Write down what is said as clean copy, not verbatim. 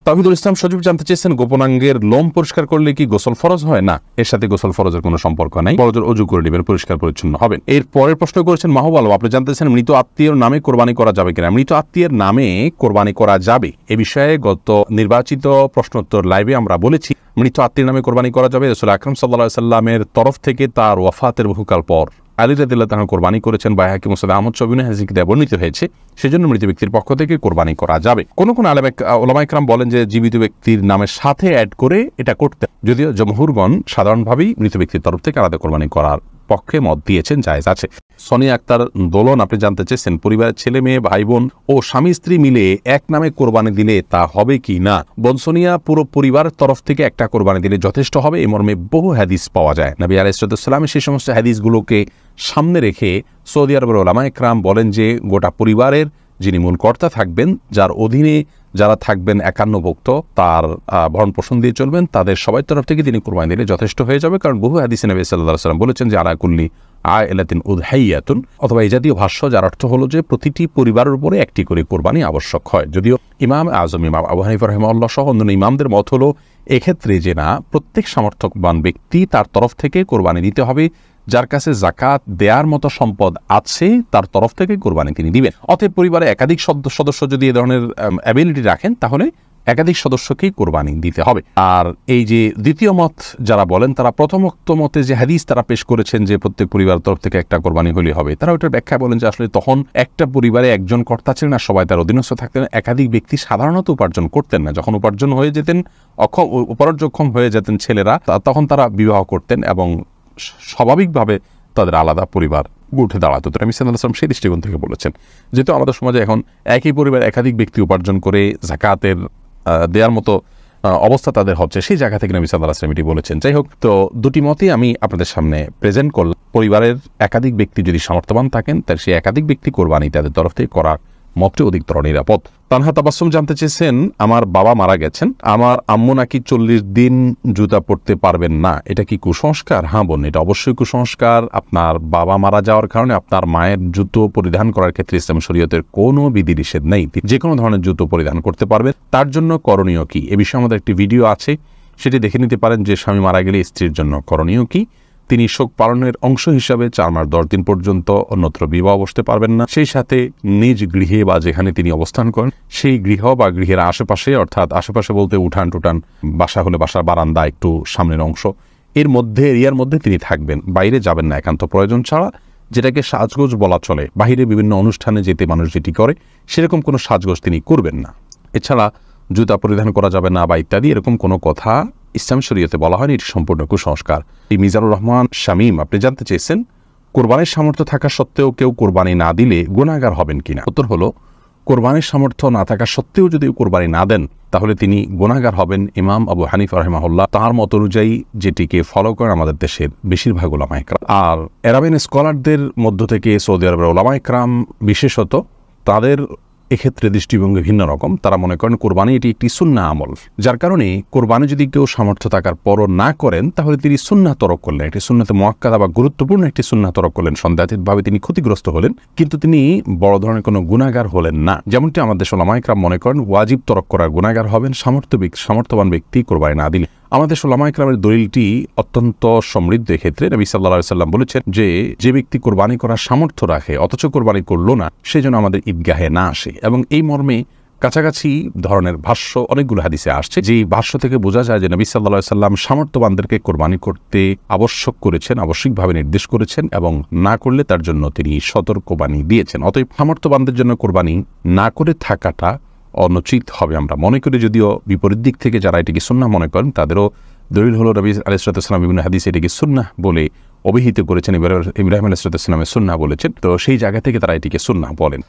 তাওহিদুল ইসলাম সজীব জানতে চেয়েছেন, গোপনাঙ্গের লোম পরিষ্কার করলে কি গোসল ফরজ হয়? না, এর সাথে গোসল ফরজের কোনো সম্পর্ক নাই। ফরজের অজু করে নেবেন, পরিষ্কার পরিচ্ছন্ন হবেন। এর পরের প্রশ্ন করেছেন মাহবুব আলম, আপনি জানতে চান মৃত আত্মীয়র নামে কোরবানি করা যাবে কিনা। মৃত আত্মীয়ের নামে কোরবানি করা যাবে, এ বিষয়ে গত নির্বাচিত প্রশ্নোত্তর লাইভে আমরা বলেছি মৃত আত্মীয়ের নামে কোরবানি করা যাবে। রাসূল আকরাম সাল্লাল্লাহু আলাইহি সাল্লামের তরফ থেকে তার ওয়াফাতের বহুকাল পর আলী রাদিয়াল্লাহু তাআলা কোরবানি করেছেন, বাইহাকি মুসনাদ আহমদ শবিনে হাদিসে বর্ণিত হয়েছে, সেজন্য মৃত ব্যক্তির পক্ষ থেকে কোরবানি করা যাবে। কোন কোন উলামায়ে কেরাম বলেন যে জীবিত ব্যক্তির নামের সাথে অ্যাড করে এটা করতে, যদিও জমহুরগণ সাধারণভাবেই মৃত ব্যক্তির তরফ থেকে আলাদা কোরবানি করার পক্ষে মত দিয়েছেন, জায়েজ আছে। সোনিয়া আক্তার দোলন, আপনি জানতে চেয়েছেন পরিবারের ছেলে মেয়ে ভাই বোন ও স্বামী স্ত্রী মিলে এক নামে কোরবানি দিলে তা হবে কি না। বোন সোনিয়া, পুরো পরিবারের তরফ থেকে একটা কোরবানি দিলে যথেষ্ট হবে, এই মর্মে বহু হাদিস পাওয়া যায়। নবী আলাইহিস সালাম সেই সমস্ত হাদিসগুলোকে সামনে রেখে সৌদি আরবের উলামায়ে কেরাম বলেন যে গোটা পরিবারের যিনি মূল কর্তা থাকবেন, যার অধীনে যারা থাকবেন একান্নভুক্ত, তার ভরণ পোষণ দিয়ে চলবেন, তাদের সবাই তরফ থেকে তিনি কোরবানি দিলে যথেষ্ট হয়ে যাবে। কারণ বহু হাদিসে নবী সাল্লাল্লাহু আলাইহি ওয়াসাল্লাম বলেছেন যে আলা কুল্লি আইলাতিন উযহাইয়াতুন, অথবা এই জাতীয় ভাষ্য, যার অর্থ হলো যে প্রতিটি পরিবারের উপরে একটি করে কোরবানি আবশ্যক হয়। যদিও ইমাম আজম ইমাম আবু হানিফা রাহিমাহুল্লাহ সহ অন্যান্য ইমামদের মত হলো এক্ষেত্রে যে না, প্রত্যেক সামর্থ্যবান ব্যক্তি তার তরফ থেকে কোরবানি দিতে হবে, যার কাছে যাকাত দেয়ার মতো সম্পদ আছে তার তরফ থেকে কোরবানি তিনি দিবেন। অতএব পরিবারে একাধিক সদস্য যদি এ ধরনের অ্যাবিলিটি রাখেন, তাহলে একাধিক সদস্যকেই কোরবানি দিতে হবে। আর এই যে দ্বিতীয় মত যারা বলেন, তারা প্রথমোক্ত মতে যে হাদিস তারা পেশ করেছেন যে প্রত্যেক পরিবারের তরফ থেকে একটা কোরবানি হলে হবে, তারা ওইটার ব্যাখ্যা বলেন যে আসলে তখন একটা পরিবারে একজন কর্তা ছিলেন না, সবাই তার অধীনস্থ থাকতেন, একাধিক ব্যক্তি সাধারণত উপার্জন করতেন না। যখন উপার্জন হয়ে যেতেন, উপার্জনক্ষম হয়ে যেতেন ছেলেরা, তখন তারা বিবাহ করতেন এবং স্বাভাবিকভাবে তাদের আলাদা পরিবার উঠে দাঁড়াতো। তো নবী সাল্লাল্লাহু আলাইহি ওয়াসাল্লাম সেই দৃষ্টিকোণ থেকে বলেছেন। যেহেতু আমাদের সমাজে এখন একই পরিবার একাধিক ব্যক্তি উপার্জন করে যাকাতের দেওয়ার মতো অবস্থা তাদের হচ্ছে, সেই জায়গা থেকে নবী সাল্লাল্লাহু আলাইহি ওয়াসাল্লাম এটি বলেছেন। যাই হোক, তো দুটি মতই আমি আপনাদের সামনে প্রেজেন্ট করলাম। পরিবারের একাধিক ব্যক্তি যদি সামর্থ্যবান থাকেন, তাহলে সেই একাধিক ব্যক্তি কোরবানি তাদের তরফ থেকে করার মতটি অধিকতর নিরাপদ। তানহা তাবাসসুম জানতে চেয়েছেন, আমার বাবা মারা গেছেন, আমার আম্মু নাকি 40 দিন জুতা পরতে পারবেন না, এটা কি কুসংস্কার? হ্যাঁ বোন, এটা অবশ্যই কুসংস্কার। আপনার বাবা মারা যাওয়ার কারণে আপনার মায়ের জুতো পরিধান করার ক্ষেত্রে ইসলাম শরীয়তের কোনো বিধিনিষেধ নেই, যে কোনো ধরনের জুতো পরিধান করতে পারবেন। তার জন্য করণীয় কি, এ বিষয়ে আমাদের একটি ভিডিও আছে, সেটি দেখে নিতে পারেন যে স্বামী মারা গেলে স্ত্রীর জন্য করণীয় কি। তিনি শোক পালনের অংশ হিসাবে 4 মাস 10 দিন পর্যন্ত অন্যত্র বিবাহ বসতে পারবেন না। সেই সাথে নিজ গৃহে বা যেখানে তিনি অবস্থান করেন সেই গৃহ বা গৃহের আশেপাশে, অর্থাৎ আশেপাশে বলতে উঠান টুটান, বাসা হলে বাসার বারান্দা একটু সামনের অংশ, এর মধ্যে এরিয়ার মধ্যে তিনি থাকবেন, বাইরে যাবেন না একান্ত প্রয়োজন ছাড়া, যেটাকে সাজগোজ বলা চলে। বাহিরে বিভিন্ন অনুষ্ঠানে যেতে মানুষ যেটি করে, সেরকম কোনো সাজগোজ তিনি করবেন না। এছাড়া জুতা পরিধান করা যাবে না বা ইত্যাদি এরকম কোনো কথা ইসলাম শরীয়তে বলা হয়নি, এটি সম্পূর্ণ কুসংস্কার। মিজানুর রহমান শামীম, আপনি জানতে চেয়েছেন কোরবানির সামর্থ্য থাকা সত্ত্বেও কেউ কোরবানি না দিলে গুনাহগার হবেন কিনা। উত্তর হলো, কোরবানির সামর্থ্য না থাকা সত্ত্বেও যদি কোরবানি না দেন, তাহলে তিনি গুনাহগার হবেন। ইমাম আবু হানিফা রাহিমাহুল্লাহ তাঁর মত অনুযায়ী যেটিকে ফলো করেন আমাদের দেশের বেশিরভাগ উলামায়ে কেরাম। আর আরাবিয়ান স্কলারদের মধ্য থেকে সৌদি আরবের উলামায়ে কেরাম বিশেষত, তাদের এক্ষেত্রে দৃষ্টিভঙ্গি ভিন্ন রকম। তারা মনে করেন কোরবানি এটি একটি সুন্নাহ আমল, যার কারণে কোরবানি যদি কেউ সামর্থ্য থাকার পরও না করেন, তাহলে তিনি সুন্নাহ তরক করলেন, একটি সুন্নাতে মুআক্কাদা বা গুরুত্বপূর্ণ একটি সুন্নাহ তরক করলেন, সন্দেহাতীতভাবে তিনি ক্ষতিগ্রস্ত হলেন, কিন্তু তিনি বড় ধরনের কোনো গুনাহগার হলেন না। যেমনটি আমাদের উলামায়ে কেরাম মনে করেন ওয়াজিব তরক করার গুনাহগার হবেন সামর্থ্যবান ব্যক্তি কোরবানি না দিলে। আমাদের উলামায়ে কেরামের দলিলটি অত্যন্ত সমৃদ্ধ। এক্ষেত্রে নবী সাল্লাল্লাহু আলাইহি ওয়াসাল্লাম বলেছেন যে ব্যক্তি কোরবানি করার সামর্থ্য রাখে অথচ কোরবানি করলো না, সে যেন আমাদের ঈদগাহে না আসে। এবং এই মর্মে কাছাকাছি ধরনের ভাষ্য অনেকগুলো হাদিসে আসছে, যেই ভাষ্য থেকে বোঝা যায় যে নবী সাল্লাল্লাহু আলাইহি ওয়াসাল্লাম সামর্থ্যবানদেরকে কোরবানি করতে আবশ্যক করেছেন, আবশ্যিকভাবে নির্দেশ করেছেন, এবং না করলে তার জন্য তিনি সতর্কবাণী দিয়েছেন। অতএব সামর্থ্যবানদের জন্য কোরবানি না করে থাকাটা অনুচিত হবে আমরা মনে করি। যদিও বিপরীত দিক থেকে যারা এটিকে সুন্নাহ মনে করেন, তাদেরও দলিল হলো নবী আলাইহিস সালাম বিভিন্ন হাদিসে এটিকে সুন্নাহ বলে অভিহিত করেছেন, ইব্রাহিম আলাইহিস সালামের সুন্নাহ বলেছেন, তো সেই জায়গা থেকে তারা এটিকে সুন্নাহ বলেন।